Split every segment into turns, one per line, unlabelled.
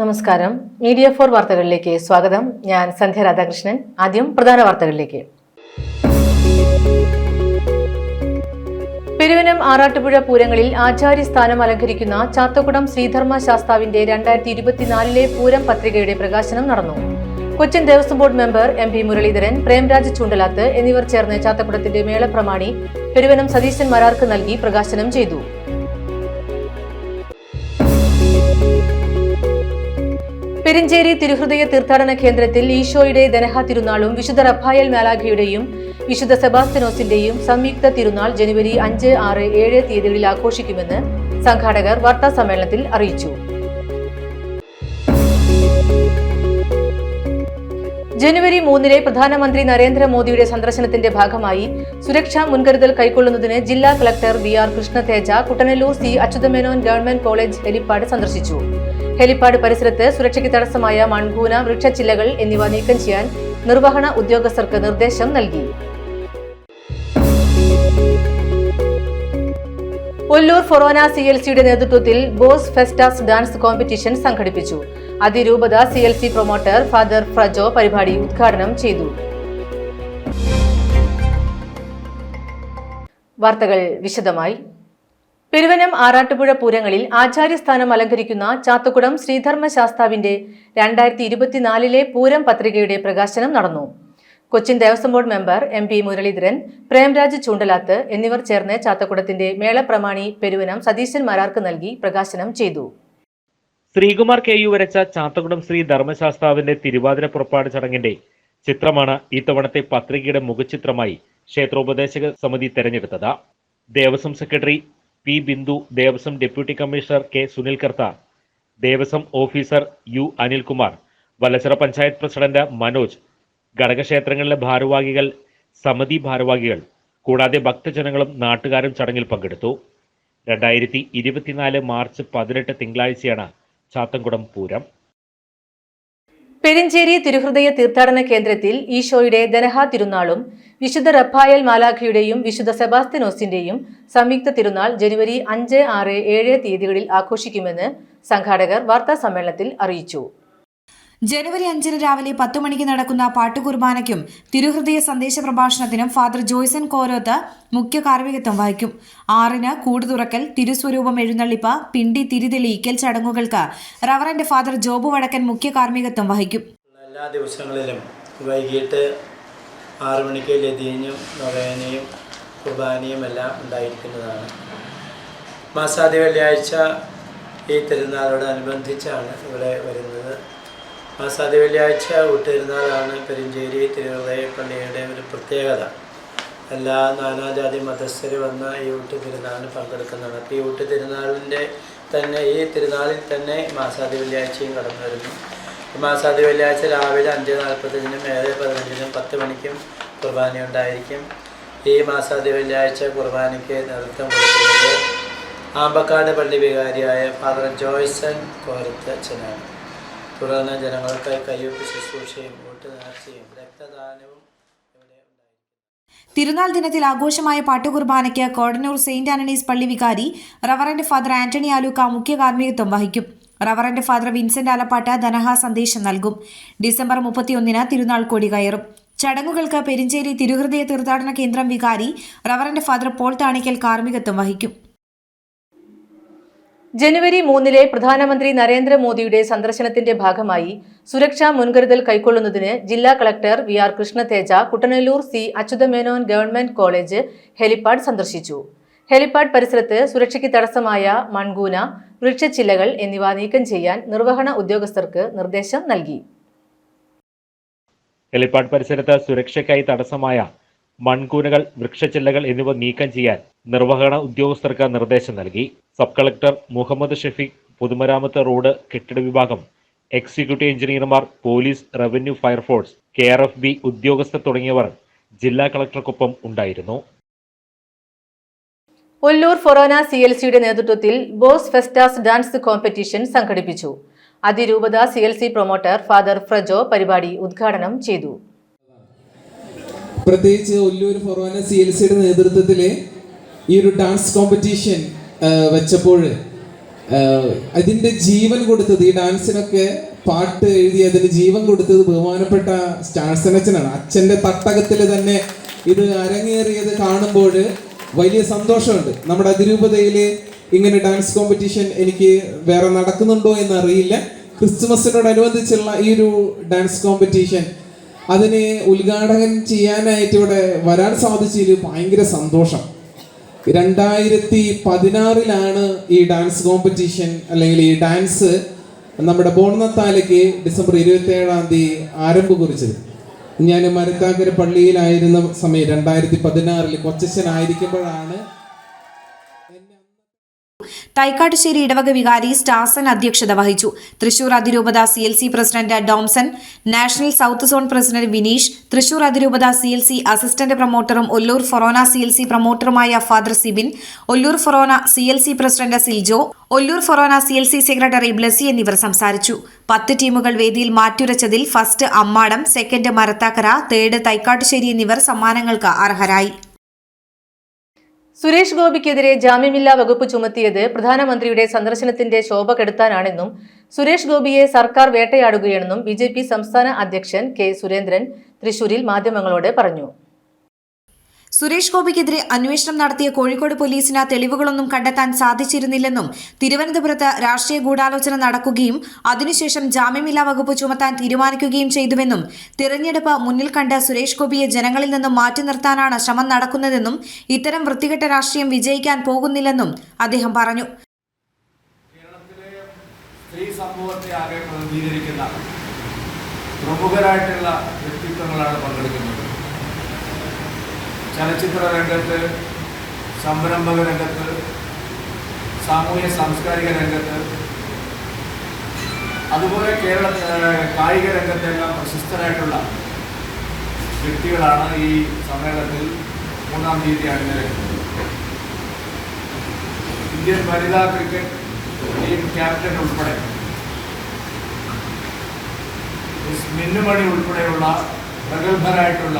നമസ്കാരം. മീഡിയ 4 വാർത്തകളിലേക്ക് സ്വാഗതം. ഞാൻ സന്ധ്യ രാധാകൃഷ്ണൻ. ആദ്യം പ്രധാന വാർത്തകളിലേക്ക്. പെരുവനം ആറാട്ടുപുഴ പൂരങ്ങളിൽ ആചാര്യസ്ഥാനം അലങ്കരിക്കുന്ന ചാത്തക്കുടം ശ്രീധർമ്മ ശാസ്താവിന്റെ 2024 പൂരം പത്രികയുടെ പ്രകാശനം നടന്നു. Cochin Devaswom board member MP Muraleedharan, Premraj Choondalath എന്നിവർ ചേർന്ന് ചാത്തക്കുടത്തിന്റെ മേളപ്രമാണി പെരുവനം സതീശൻ മാരാർക്ക് നൽകി പ്രകാശനം ചെയ്തു. പെരിഞ്ചേരി തിരുഹൃദയ തീർത്ഥാടന കേന്ദ്രത്തിൽ ഈശോയുടെ ദനഹ തിരുനാളും വിശുദ്ധ റഫായേൽ മാലാഖയുടെയും വിശുദ്ധ സെബാസ്ത്യനോസിന്റെയും സംയുക്ത തിരുനാൾ ജനുവരി 5, 6, 7 തീയതികളിൽ ആഘോഷിക്കുമെന്ന് സംഘാടകർ വാർത്താസമ്മേളനത്തിൽ അറിയിച്ചു. ജനുവരി 3 പ്രധാനമന്ത്രി നരേന്ദ്രമോദിയുടെ സന്ദർശനത്തിന്റെ ഭാഗമായി സുരക്ഷാ മുൻകരുതൽ കൈക്കൊള്ളുന്നതിന് ജില്ലാ collector VR Krishna Teja Kuttanellur C Achutha Menon government college helipad സന്ദർശിച്ചു. ഹെലിപ്പാഡ് പരിസരത്ത് സുരക്ഷയ്ക്ക് തടസ്സമായ മൺകൂന, വൃക്ഷച്ചില്ലകൾ എന്നിവ നീക്കം ചെയ്യാൻ നിർവഹണ ഉദ്യോഗസ്ഥർക്ക് നിർദ്ദേശം നൽകി. ഒല്ലൂർ ഫൊറോന CLCയുടെ നേതൃത്വത്തിൽ ബോസ് ഫെസ്റ്റാസ് ഡാൻസ് കോമ്പറ്റീഷൻ സംഘടിപ്പിച്ചു. അതിരൂപത CLC പ്രൊമോട്ടർ ഫാദർ ഫ്രജോ പരിപാടി ഉദ്ഘാടനം ചെയ്തു. വാർത്തകൾ വിശദമായി. പെരുവനം ആറാട്ടുപുഴ പൂരങ്ങളിൽ ആചാര്യസ്ഥാനം അലങ്കരിക്കുന്ന ചാത്തക്കുടം ശ്രീധർമ്മ ശാസ്താവിന്റെ 2024 പൂരം പത്രികയുടെ പ്രകാശനം നടന്നു. Cochin Devaswom board member MP Muraleedharan, Premraj Choondalath എന്നിവർ ചേർന്ന് ചാത്തക്കുടത്തിന്റെ മേളപ്രമാണി പെരുവനം സതീശൻ മാരാർക്ക് നൽകി പ്രകാശനം ചെയ്തു.
ശ്രീകുമാർ KU വരച്ച ചാത്തക്കുടം ശ്രീ ധർമ്മശാസ്താവിന്റെ തിരുവാതിര പുറപ്പാട് ചടങ്ങിന്റെ ചിത്രമാണ് ഇത്തവണത്തെ പത്രികയുടെ മുഖചിത്രമായി ക്ഷേത്രോപദേശക സമിതി തെരഞ്ഞെടുത്തത്. Devaswom secretary P. Bindu, Devaswom deputy commissioner K. Sunil Kartha, Devaswom officer U. Anilkumar, Vallachira panchayat president Manoj, ഘടകക്ഷേത്രങ്ങളിലെ ഭാരവാഹികൾ, സമിതി ഭാരവാഹികൾ കൂടാതെ ഭക്തജനങ്ങളും നാട്ടുകാരും ചടങ്ങിൽ പങ്കെടുത്തു. 2024 മാർച്ച് 18 തിങ്കളാഴ്ചയാണ് ചാത്തൻകുടം പൂരം.
പെരിഞ്ചേരി തിരുഹൃദയ തീർത്ഥാടന കേന്ദ്രത്തിൽ ഈശോയുടെ ദനഹ തിരുനാളും വിശുദ്ധ റഫായേൽ മാലാഖയുടെയും വിശുദ്ധ സെബാസ്ത്യനോസിന്റെയും സംയുക്ത തിരുനാൾ ജനുവരി 5, 6, 7 തീയതികളിൽ ആഘോഷിക്കുമെന്ന് സംഘാടകർ വാർത്താസമ്മേളനത്തിൽ അറിയിച്ചു.
ജനുവരി 5 രാവിലെ 10 മണിക്ക് നടക്കുന്ന പാട്ടുകുർബാനയ്ക്കും തിരുഹൃദയ സന്ദേശ പ്രഭാഷണത്തിനും ഫാദർ ജോയ്സൺ കോരോത്ത് മുഖ്യ കാർമ്മികത്വം വഹിക്കും. 6 കൂട് തുറക്കൽ, തിരുസ്വരൂപം എഴുന്നള്ളിപ്പ്, പിണ്ടി തിരിതെളിയിക്കൽ ചടങ്ങുകൾക്ക് റവറന്റ് ഫാദർ ജോബു വടക്കൻ മുഖ്യ കാർമ്മികത്വം വഹിക്കും.
എല്ലാ ദിവസങ്ങളിലും വൈകിട്ട് 6 മണിക്ക് ലതീനും നൊവേനയും കുർബാനയും എല്ലാം ഉണ്ടായിരിക്കുന്നതാണ്. മാസാദ്യ വെള്ളിയാഴ്ച ഈ തിരുനാളോടനുബന്ധിച്ചാണ് ഇവിടെ വരുന്നത്. മാസാദ്യ വെള്ളിയാഴ്ച ഊട്ടുതിരുനാളാണ് പെരിഞ്ചേരി തിരുഹൃദയ പള്ളിയുടെ ഒരു പ്രത്യേകത. എല്ലാ നാനാജാതി മതസ്ഥർ വന്ന ഈ ഊട്ടുതിരുനാളിന് പങ്കെടുക്കുന്നതാണ്. അപ്പോൾ ഈ ഈ തിരുനാളിൽ തന്നെ മാസാദ്യ വെള്ളിയാഴ്ചയും കടന്നു വരുന്നു. മാസാദ്യ വെള്ളിയാഴ്ച രാവിലെ 5:45, 7:15, 10 മണിക്കും കുർബാന ഉണ്ടായിരിക്കും. ഈ മാസാദ്യ വെള്ളിയാഴ്ച കുർബാനയ്ക്ക് നേതൃത്വം കൊടുക്കുന്നത് ആമ്പക്കാട് പള്ളി വികാരിയായ ഫാദർ ജോയ്സൺ കോരത്ത് അച്ഛനാണ്. തുടർന്ന് ജനങ്ങൾക്കായി കയ്യൊപ്പ് ശുശ്രൂഷയും വോട്ട് നേർച്ചയും രക്തദാനവും ഇവിടെ ഉണ്ടായിരിക്കും.
തിരുനാൾ ദിനത്തിൽ ആഘോഷമായ പാട്ടുകുർബാനയ്ക്ക് കോടന്നൂർ സെയിന്റ് ആന്റണീസ് പള്ളി വികാരി റവറന്റ് ഫാദർ ആന്റണി ആലൂക്ക മുഖ്യ കാർമ്മികത്വം വഹിക്കും. റവറന്റ് ഫാദർ വിൻസെന്റ് ആലപ്പാട്ട് ധനഹ സന്ദേശം നൽകും. ഡിസംബർ 31 തിരുനാൾ കൊടി കയറും. ചടങ്ങുകൾക്ക് പെരിഞ്ചേരി തിരുഹൃദയ തീർത്ഥാടന കേന്ദ്രം വികാരി റവറന്റ് ഫാദർ പോൾ താണിക്കൽ കാർമ്മികത്വം വഹിക്കും.
ജനുവരി 3 പ്രധാനമന്ത്രി നരേന്ദ്രമോദിയുടെ സന്ദർശനത്തിന്റെ ഭാഗമായി സുരക്ഷാ മുൻകരുതൽ കൈക്കൊള്ളുന്നതിന് ജില്ലാ collector VR Krishna Teja Kuttanellur C Achutha Menon government college helipad സന്ദർശിച്ചു. ഹെലിപ്പാഡ് പരിസരത്ത് സുരക്ഷയ്ക്ക് തടസ്സമായ മൺകൂന, വൃക്ഷച്ചില്ലകൾ എന്നിവ നീക്കം ചെയ്യാൻ നിർവഹണ ഉദ്യോഗസ്ഥർക്ക് നിർദ്ദേശം നൽകി.
ഹെലിപ്പാഡ് പരിസരത്ത് സുരക്ഷയ്ക്കായി തടസ്സമായ മൺകൂനകൾ, വൃക്ഷച്ചില്ലകൾ എന്നിവ നീക്കം ചെയ്യാൻ നിർവഹണ ഉദ്യോഗസ്ഥർക്ക് നിർദ്ദേശം നൽകി. സബ് കളക്ടർ മുഹമ്മദ് ഷഫീഖ്, പൊതുമരാമത്ത് റോഡ് കെട്ടിട വിഭാഗം എക്സിക്യൂട്ടീവ് എഞ്ചിനീയർമാർ, പോലീസ്, റവന്യൂ, ഫയർഫോഴ്സ്, KRFB ഉദ്യോഗസ്ഥർ തുടങ്ങിയവർ ജില്ലാ കളക്ടർക്കൊപ്പം ഉണ്ടായിരുന്നു.
ഒല്ലൂർ ഫൊറോന CLCയുടെ നേതൃത്വത്തിൽ ബോസ് ഫെസ്റ്റാസ് ഡാൻസ് കോമ്പറ്റീഷൻ സംഘടിപ്പിച്ചു. അതിരൂപത CLC പ്രൊമോട്ടർ ഫാദർ ഫ്രജോ പരിപാടി ഉദ്ഘാടനം ചെയ്തു.
പ്രത്യേകിച്ച് ഒല്ലൂർ ഫൊറോന CLCയുടെ നേതൃത്വത്തിൽ ഈ ഒരു ഡാൻസ് കോമ്പറ്റീഷൻ വെച്ചപ്പോൾ അതിൻ്റെ ജീവൻ കൊടുത്തത്, ഈ ഡാൻസിനൊക്കെ പാട്ട് എഴുതി അതിന് ജീവൻ കൊടുത്തത് ബഹുമാനപ്പെട്ട സ്റ്റാർസനച്ചനാണ്. അച്ഛൻ്റെ തട്ടകത്തിൽ തന്നെ ഇത് അരങ്ങേറിയത് കാണുമ്പോൾ വലിയ സന്തോഷമുണ്ട്. നമ്മുടെ അതിരൂപതയിൽ ഇങ്ങനെ ഡാൻസ് കോമ്പറ്റീഷൻ എനിക്ക് വേറെ നടക്കുന്നുണ്ടോ എന്ന് അറിയില്ല. ക്രിസ്മസിനോടനുബന്ധിച്ചുള്ള ഈ ഒരു ഡാൻസ് കോമ്പറ്റീഷൻ അതിനെ ഉദ്ഘാടനം ചെയ്യാനായിട്ട് ഇവിടെ വരാൻ സാധിച്ചതിൽ ഭയങ്കര സന്തോഷം. 2016 ഈ ഡാൻസ് കോമ്പറ്റീഷൻ അല്ലെങ്കിൽ ഈ ഡാൻസ് നമ്മുടെ ബോണത്താലേക്ക് ഡിസംബർ 27 ആരംഭം കുറിച്ചത്. ഞാൻ മരത്താക്കര പള്ളിയിലായിരുന്ന സമയം 2016 കൊച്ചച്ഛനായിരിക്കുമ്പോഴാണ്
തൈക്കാട്ടുശ്ശേരി ഇടവക വികാരി സ്റ്റാസൻ അധ്യക്ഷത വഹിച്ചു. തൃശൂർ അതിരൂപത CLC president Domson, national south zone president Vineesh, Thrissur അതിരൂപത CLC അസിസ്റ്റന്റ് പ്രൊമോട്ടറും ഒല്ലൂർ ഫൊറോന CLC പ്രൊമോട്ടറുമായ ഫാദർ സിബിൻ, ഒല്ലൂർ ഫൊറോന CLC പ്രസിഡന്റ് സിൽജോ, ഒല്ലൂർ ഫൊറോന CLC സെക്രട്ടറി ബ്ലസി എന്നിവർ സംസാരിച്ചു. 10 ടീമുകൾ വേദിയിൽ മാറ്റുരച്ചതിൽ first Ammadam, second Marathakkara, third Thaikkattussery എന്നിവർ സമ്മാനങ്ങൾക്ക് അർഹരായി.
സുരേഷ് ഗോപിക്കെതിരെ ജാമ്യമില്ലാ വകുപ്പ് ചുമത്തിയത് പ്രധാനമന്ത്രിയുടെ സന്ദർശനത്തിന്റെ ശോഭ കെടുത്താനാണെന്നും സുരേഷ് ഗോപിയെ സർക്കാർ വേട്ടയാടുകയാണെന്നും BJP സംസ്ഥാന അധ്യക്ഷൻ കെ സുരേന്ദ്രൻ തൃശൂരിൽ മാധ്യമങ്ങളോട് പറഞ്ഞു.
സുരേഷ് ഗോപിക്കെതിരെ അന്വേഷണം നടത്തിയ കോഴിക്കോട് പോലീസിന് തെളിവുകളൊന്നും കണ്ടെത്താൻ സാധിച്ചിരുന്നില്ലെന്നും തിരുവനന്തപുരത്ത് രാഷ്ട്രീയ ഗൂഢാലോചന നടക്കുകയും അതിനുശേഷം ജാമ്യമില്ലാ വകുപ്പ് ചുമത്താൻ തീരുമാനിക്കുകയും ചെയ്തുവെന്നും തിരഞ്ഞെടുപ്പ് മുന്നിൽ കണ്ട് സുരേഷ് ഗോപിയെ ജനങ്ങളിൽ നിന്നും മാറ്റി നിർത്താനാണ് ശ്രമം നടക്കുന്നതെന്നും ഇത്തരം വൃത്തികെട്ട രാഷ്ട്രീയം വിജയിക്കാൻ പോകുന്നില്ലെന്നും അദ്ദേഹം പറഞ്ഞു.
കേരളത്തിലെ സ്ത്രീ സമൂഹത്തെ ആകെ പ്രതിനിധീകരിക്കുന്ന പ്രമുഖരായിട്ടുള്ള വ്യക്തിത്വങ്ങളാണ് പങ്കെടുക്കുന്നത്. ചലച്ചിത്ര രംഗത്ത്, സംരംഭക രംഗത്ത്, സാമൂഹ്യ സാംസ്കാരിക രംഗത്ത്, അതുപോലെ കായിക രംഗത്തെല്ലാം പ്രശസ്തരായിട്ടുള്ള വ്യക്തികളാണ് ഈ സമ്മേളനത്തിൽ 3-ാം തീയതി അണിനിരക്കുന്നത്. ഇന്ത്യൻ വനിതാ ക്രിക്കറ്റ് ടീം ക്യാപ്റ്റൻ ഉൾപ്പെടെ മിന്നുമണി ഉൾപ്പെടെയുള്ള പ്രഗത്ഭരായിട്ടുള്ള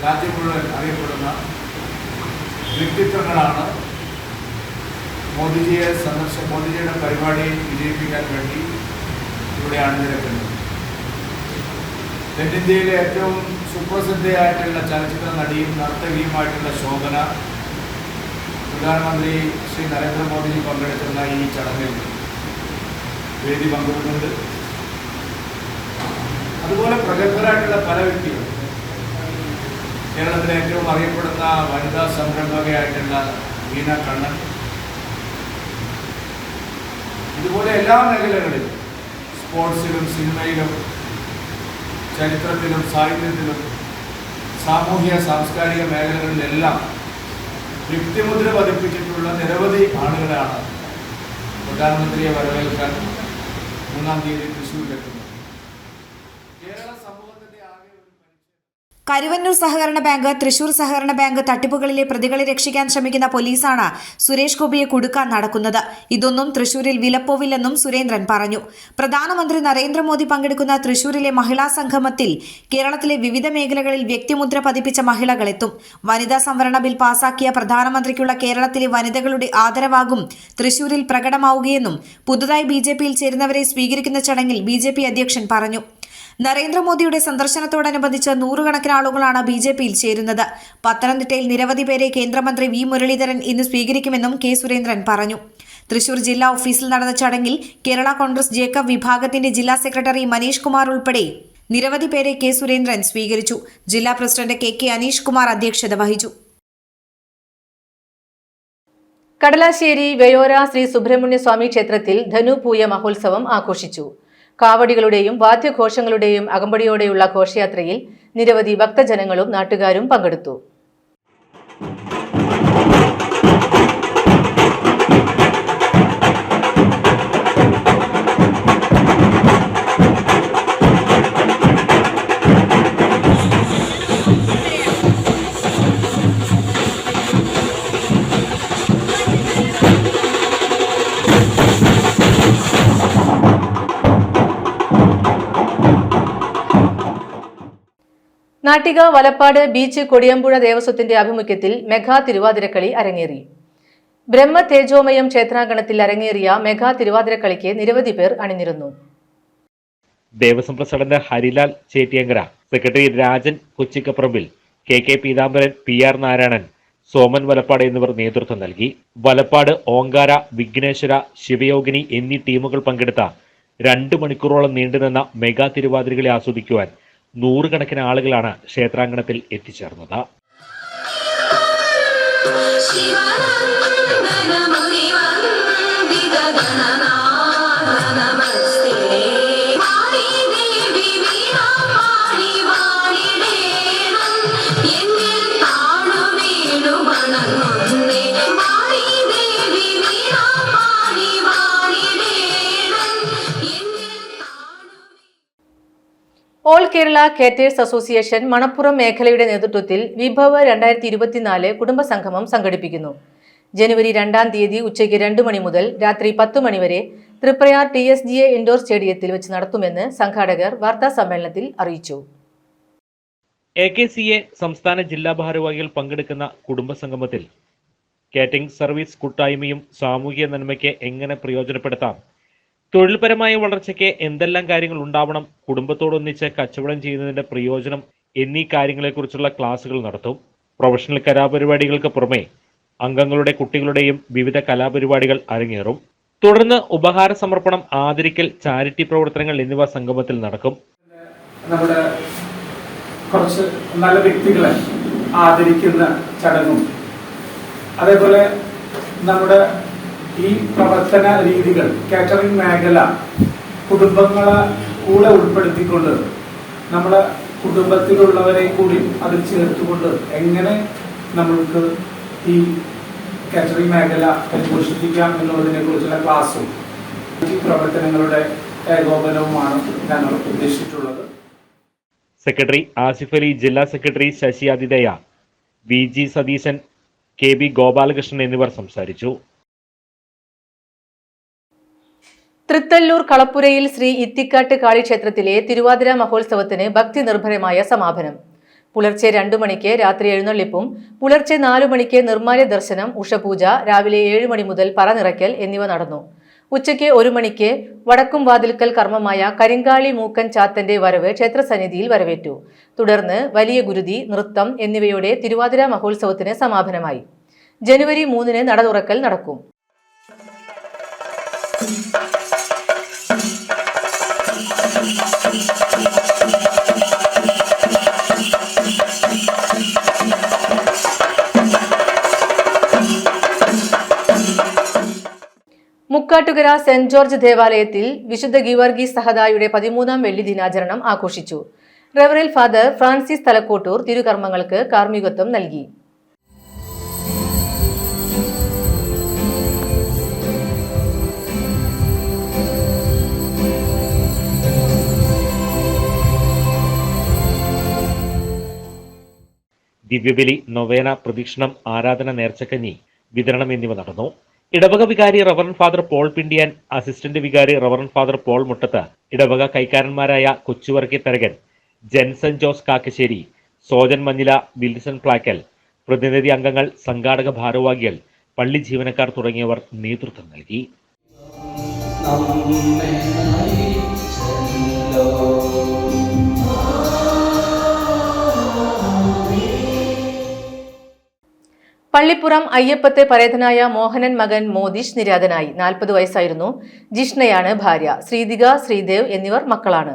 രാജ്യം മുഴുവൻ അറിയപ്പെടുന്ന വ്യക്തിത്വങ്ങളാണ് മോദിജിയുടെ പരിപാടി വിജയിപ്പിക്കാൻ വേണ്ടി ഇവിടെ അണിനിരക്കുന്നത്. തെന്നിന്ത്യയിലെ ഏറ്റവും സുപ്രസിദ്ധയായിട്ടുള്ള ചലച്ചിത്ര നടിയും നർത്തകിയുമായിട്ടുള്ള ശോഭന പ്രധാനമന്ത്രി ശ്രീ നരേന്ദ്രമോദി പങ്കെടുക്കുന്ന ഈ ചടങ്ങിൽ വേദി പങ്കിടുന്നുണ്ട്. അതുപോലെ പ്രഗത്ഭരായിട്ടുള്ള പല വ്യക്തികളും, കേരളത്തിലെ ഏറ്റവും അറിയപ്പെടുന്ന വനിതാ സംരംഭകയായിട്ടുള്ള വീണ കണ്ണൻ, ഇതുപോലെ എല്ലാ മേഖലകളിലും സ്പോർട്സിലും സിനിമയിലും ചരിത്രത്തിലും സാഹിത്യത്തിലും സാമൂഹ്യ സാംസ്കാരിക മേഖലകളിലെല്ലാം വ്യക്തിമുദ്ര പതിപ്പിച്ചിട്ടുള്ള നിരവധി ആളുകളാണ് പ്രധാനമന്ത്രിയെ വരവേൽക്കാൻ 3-ാം തീയതി തൃശ്ശൂരിലെത്തുന്നത്. കേരള സമൂഹത്തിന്റെ ആകെ
കരുവന്നൂർ സഹകരണ ബാങ്ക്, തൃശൂർ സഹകരണ ബാങ്ക് തട്ടിപ്പുകളിലെ പ്രതികളെ രക്ഷിക്കാൻ ശ്രമിക്കുന്ന പോലീസാണ് സുരേഷ് ഗോപിയെ കുടുക്കാൻ നടക്കുന്നത്. ഇതൊന്നും തൃശൂരിൽ വിലപ്പോവില്ലെന്നും സുരേന്ദ്രൻ പറഞ്ഞു. പ്രധാനമന്ത്രി നരേന്ദ്രമോദി പങ്കെടുക്കുന്ന തൃശൂരിലെ മഹിളാ സംഗമത്തിൽ കേരളത്തിലെ വിവിധ മേഖലകളിൽ വ്യക്തിമുദ്ര പതിപ്പിച്ച മഹിളകളെത്തും. വനിതാ സംവരണ ബിൽ പാസാക്കിയ പ്രധാനമന്ത്രിക്കുള്ള കേരളത്തിലെ വനിതകളുടെ ആദരവാകും തൃശൂരിൽ പ്രകടമാവുകയെന്നും പുതുതായി BJPയിൽ ചേരുന്നവരെ സ്വീകരിക്കുന്ന ചടങ്ങിൽ BJP അധ്യക്ഷൻ പറഞ്ഞു. നരേന്ദ്രമോദിയുടെ സന്ദർശനത്തോടനുബന്ധിച്ച് 100 കണക്കിന് ആളുകളാണ് BJPയിൽ ചേരുന്നത്. പത്തനംതിട്ടയിൽ നിരവധി പേരെ കേന്ദ്രമന്ത്രി V മുരളീധരൻ ഇന്ന് സ്വീകരിക്കുമെന്നും കെ സുരേന്ദ്രൻ പറഞ്ഞു. തൃശൂർ ജില്ലാ ഓഫീസിൽ നടന്ന ചടങ്ങിൽ കേരള കോൺഗ്രസ് ജേക്കബ് വിഭാഗത്തിന്റെ ജില്ലാ സെക്രട്ടറി മനീഷ് കുമാർ ഉൾപ്പെടെ നിരവധി പേരെ കെ സുരേന്ദ്രൻ സ്വീകരിച്ചു. ജില്ലാ പ്രസിഡന്റ് KK അനീഷ് കുമാർ അധ്യക്ഷത വഹിച്ചു.
കടലാശ്ശേരി വയോര ശ്രീ സുബ്രഹ്മണ്യ സ്വാമി ക്ഷേത്രത്തിൽ ധനുപൂയ മഹോത്സവം ആഘോഷിച്ചു. കാവടികളുടെയും വാദ്യഘോഷങ്ങളുടെയും അകമ്പടിയോടെയുള്ള ഘോഷയാത്രയിൽ നിരവധി ഭക്തജനങ്ങളും നാട്ടുകാരും പങ്കെടുത്തു. നാട്ടിക വലപ്പാട് ബീച്ച് കൊടിയമ്പുഴ ദേവസ്വത്തിന്റെ ആഭിമുഖ്യത്തിൽ മെഗാ തിരുവാതിരക്കളി അരങ്ങേറി. ബ്രഹ്മ തേജോമയം ക്ഷേത്രാങ്കണത്തിൽ അരങ്ങേറിയ മെഗാ തിരുവാതിരക്കളിക്ക് നിരവധി പേർ അണിനിരന്നു.
Devaswom president Harilal Chettiyankara, secretary Rajan Kochikkaparambil, K Peethambaran, PR Narayanan, Soman Valappad എന്നിവർ നേതൃത്വം നൽകി. വലപ്പാട്, ഓങ്കാര, വിഘ്നേശ്വര, ശിവയോഗിനി എന്നീ ടീമുകൾ പങ്കെടുത്ത 2 മണിക്കൂറോളം നീണ്ടുനിന്ന മെഗാ തിരുവാതിരകളെ ആസ്വദിക്കുവാൻ നൂറുകണക്കിന് ആളുകളാണ് ക്ഷേത്രാങ്കണത്തിൽ എത്തിച്ചേർന്നത്.
ഓൾ കേരള കേറ്റേഴ്സ് അസോസിയേഷൻ മണപ്പുറം മേഖലയുടെ നേതൃത്വത്തിൽ വിഭവ് 2024 കുടുംബസംഗമം സംഘടിപ്പിക്കുന്നു. ജനുവരി 2-ാം തീയതി ഉച്ചയ്ക്ക് 2 മണി മുതൽ രാത്രി 10 മണി വരെ തൃപ്രയാർ TSGA ഇൻഡോർ സ്റ്റേഡിയത്തിൽ വെച്ച് നടത്തുമെന്ന് സംഘാടകർ വാർത്താ സമ്മേളനത്തിൽ അറിയിച്ചു.
AKCA സംസ്ഥാന ജില്ലാ ഭാരവാഹികൾ പങ്കെടുക്കുന്ന കുടുംബസംഗമത്തിൽ കാറ്ററിംഗ് സർവീസ് കൂട്ടായ്മയും സാമൂഹിക നന്മയ്ക്ക് എങ്ങനെ പ്രയോജനപ്പെടുത്താം, തൊഴിൽപരമായ വളർച്ചയ്ക്ക് എന്തെല്ലാം കാര്യങ്ങൾ ഉണ്ടാവണം, കുടുംബത്തോടൊന്നിച്ച് കച്ചവടം ചെയ്യുന്നതിന്റെ പ്രയോജനം എന്നീ കാര്യങ്ങളെക്കുറിച്ചുള്ള ക്ലാസുകൾ നടത്തും. പ്രൊഫഷണൽ കലാപരിപാടികൾക്ക് പുറമെ അംഗങ്ങളുടെ കുട്ടികളുടെയും വിവിധ കലാപരിപാടികൾ അരങ്ങേറും. തുടർന്ന് ഉപഹാര സമർപ്പണം, ആദരിക്കൽ, ചാരിറ്റി പ്രവർത്തനങ്ങൾ എന്നിവ സംഗമത്തിൽ നടക്കും.
നമ്മുടെ കുറച്ച് നല്ല വ്യക്തികളെ ആദരിക്കുന്ന ചടങ്ങും അതേപോലെ നമ്മുടെ ഈ പ്രവർത്തന രീതികൾ, കാറ്ററിംഗ് മേഖല കുടുംബങ്ങളെ കൂടെ ഉൾപ്പെടുത്തിക്കൊണ്ട് നമ്മുടെ കുടുംബത്തിലുള്ളവരെ കൂടി അതിൽ ചേർത്തുകൊണ്ട് എങ്ങനെ നമ്മൾക്ക് ഈ കാറ്ററിംഗ് മേഖല പരിപോഷിപ്പിക്കാം എന്നുള്ളതിനെ കുറിച്ചുള്ള ക്ലാസ്സും ഈ പ്രവർത്തനങ്ങളുടെ ഏകോപനവുമാണ് ഞങ്ങൾ ഉദ്ദേശിച്ചിട്ടുള്ളത്.
സെക്രട്ടറി ആസിഫ് അലി, ജില്ലാ സെക്രട്ടറി ശശി ആതിഥേയ, VG സതീശൻ, KB ഗോപാലകൃഷ്ണൻ എന്നിവർ സംസാരിച്ചു.
തൃത്തല്ലൂർ കളപ്പുരയിൽ ശ്രീ ഇത്തിക്കാട്ട് കാളിക്ഷേത്രത്തിലെ തിരുവാതിര മഹോത്സവത്തിന് ഭക്തി നിർഭരമായ സമാപനം. പുലർച്ചെ 2 മണിക്ക് രാത്രി എഴുന്നള്ളിപ്പും, പുലർച്ചെ 4 മണിക്ക് നിർമ്മാല്യ ദർശനം, ഉഷപൂജ, രാവിലെ 7 മണി മുതൽ പറ നിറയ്ക്കൽ എന്നിവ നടന്നു. ഉച്ചയ്ക്ക് 1 മണിക്ക് വടക്കും വാതിൽക്കൽ കർമ്മമായ കരിങ്കാളി മൂക്കൻ ചാത്തന്റെ വരവ് ക്ഷേത്രസന്നിധിയിൽ വരവേറ്റു. തുടർന്ന് വലിയ ഗുരുതി, നൃത്തം എന്നിവയോടെ തിരുവാതിര മഹോത്സവത്തിന് സമാപനമായി. ജനുവരി 3-ന് നട തുറക്കൽ നടക്കും. മുക്കാട്ടുകര സെന്റ് ജോർജ് ദേവാലയത്തിൽ വിശുദ്ധ ഗീവർഗീസ് സഹദായുടെ 13-ാം വെള്ളി ദിനാചരണം ആഘോഷിച്ചു. റവറൽ ഫാദർ ഫ്രാൻസിസ് തലക്കോട്ടൂർ തിരുകർമ്മങ്ങൾക്ക് കാർമ്മികത്വം നൽകി.
ദിവ്യബലി, നൊവേന, പ്രദക്ഷിണം, ആരാധന, നേർച്ചക്കഞ്ഞി വിതരണം എന്നിവ നടന്നു. ഇടവക വികാരി reverend father Paul Pindiyan, assistant വികാരി റവറൻ ഫാദർ പോൾ മുട്ടത്ത്, ഇടവക കൈക്കാരന്മാരായ Kochuvarkey Tharakan, Jenson Jose Kakkassery, Sojan Manjila, Wilson Plakkal, പ്രതിനിധി അംഗങ്ങൾ, സംഘാടക ഭാരവാഹികൾ, പള്ളി ജീവനക്കാർ തുടങ്ങിയവർ നേതൃത്വം നൽകി. പള്ളിപ്പുറം അയ്യപ്പത്തെ പരേതനായ മോഹനൻ മകൻ മോദിഷ് നിര്യാതനായി. 40 വയസ്സായിരുന്നു. ജിഷ്ണയാണ് ഭാര്യ. ശ്രീദിക, ശ്രീദേവ് എന്നിവർ മക്കളാണ്.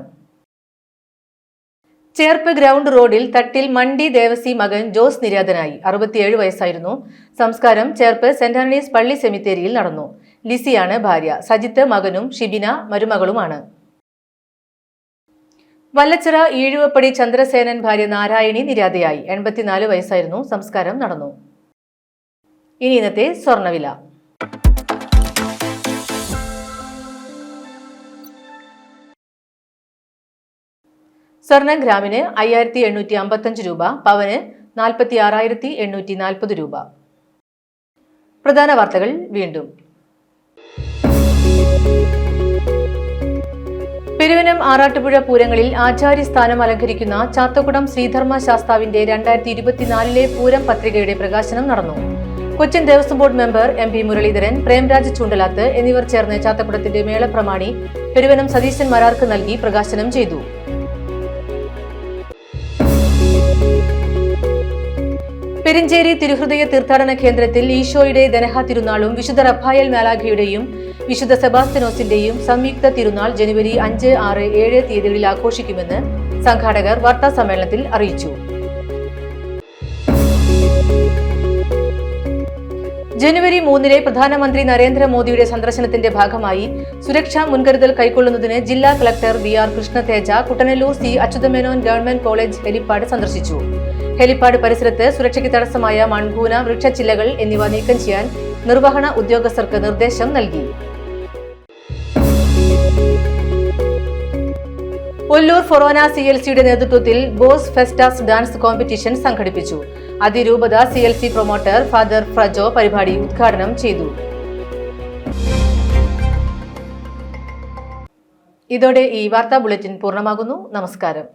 ചേർപ്പ് ഗ്രൗണ്ട് റോഡിൽ തട്ടിൽ മണ്ടി ദേവസി മകൻ ജോസ് നിര്യാതനായി. 67 വയസ്സായിരുന്നു. സംസ്കാരം ചേർപ്പ് സെന്റ് ആന്റണീസ് പള്ളി സെമിത്തേരിയിൽ നടന്നു. ലിസിയാണ് ഭാര്യ. സജിത്ത് മകനും ഷിബിന മരുമകളുമാണ്. വല്ലച്ചിറ ഈഴുവപ്പടി ചന്ദ്രസേനൻ ഭാര്യ നാരായണി നിര്യാതയായി. 84 വയസ്സായിരുന്നു. സംസ്കാരം നടന്നു. ഇനി ഇന്നത്തെ സ്വർണ്ണവില. സ്വർണം ഗ്രാമിന് 5855 രൂപ, പവന് 46,840 രൂപ. പ്രധാന വാർത്തകൾ വീണ്ടും. പെരുവനം ആറാട്ടുപുഴ പൂരങ്ങളിൽ ആചാര്യസ്ഥാനം അലങ്കരിക്കുന്ന ചാത്തക്കുടം ശ്രീധർമ്മ ശാസ്താവിന്റെ 2024 പൂരം പത്രികയുടെ പ്രകാശനം നടന്നു.
Cochin Devaswom board member MP Muraleedharan, Premraj Choondalath എന്നിവർ ചേർന്ന് ചാത്തക്കുടത്തിന്റെ മേളപ്രമാണി പെരുവനം സതീശൻ മരാർക്ക് നൽകി പ്രകാശനം ചെയ്തു. പെരിഞ്ചേരി തിരുഹൃദയ തീർത്ഥാടന കേന്ദ്രത്തിൽ ഈശോയുടെ ദനഹ തിരുനാളും വിശുദ്ധ റഫായേൽ മാലാഖയുടെയും വിശുദ്ധ സെബാസ്ത്യനോസിന്റെയും സംയുക്ത തിരുനാൾ ജനുവരി 5, 6, 7 തീയതികളിൽ ആഘോഷിക്കുമെന്ന് സംഘാടകർ വാർത്താസമ്മേളനത്തിൽ അറിയിച്ചു. ജനുവരി 3 പ്രധാനമന്ത്രി നരേന്ദ്രമോദിയുടെ സന്ദർശനത്തിന്റെ ഭാഗമായി സുരക്ഷാ മുൻകരുതൽ കൈക്കൊള്ളുന്നതിന് ജില്ലാ collector BR Krishna Teja Kuttanellur C. Achutha Menon government college helipad സന്ദർശിച്ചു. ഹെലിപ്പാഡ് പരിസരത്ത് സുരക്ഷയ്ക്ക് തടസ്സമായ മൺകൂന, വൃക്ഷച്ചില്ലകൾ എന്നിവ നീക്കം ചെയ്യാൻ നിർവഹണ ഉദ്യോഗസ്ഥർക്ക് നിർദ്ദേശം നൽകി. ഒല്ലൂർ ഫൊറോന CLCയുടെ നേതൃത്വത്തിൽ ബോസ് ഫെസ്റ്റാസ് ഡാൻസ് കോമ്പറ്റീഷൻ സംഘടിപ്പിച്ചു. അതിരൂപത CLC പ്രൊമോട്ടർ ഫാദർ ഫ്രജോ പരിപാടി ഉദ്ഘാടനം ചെയ്തു. ഇതോടെ ഈ വാർത്താ ബുള്ളറ്റിൻ പൂർണ്ണമാകുന്നു. നമസ്കാരം.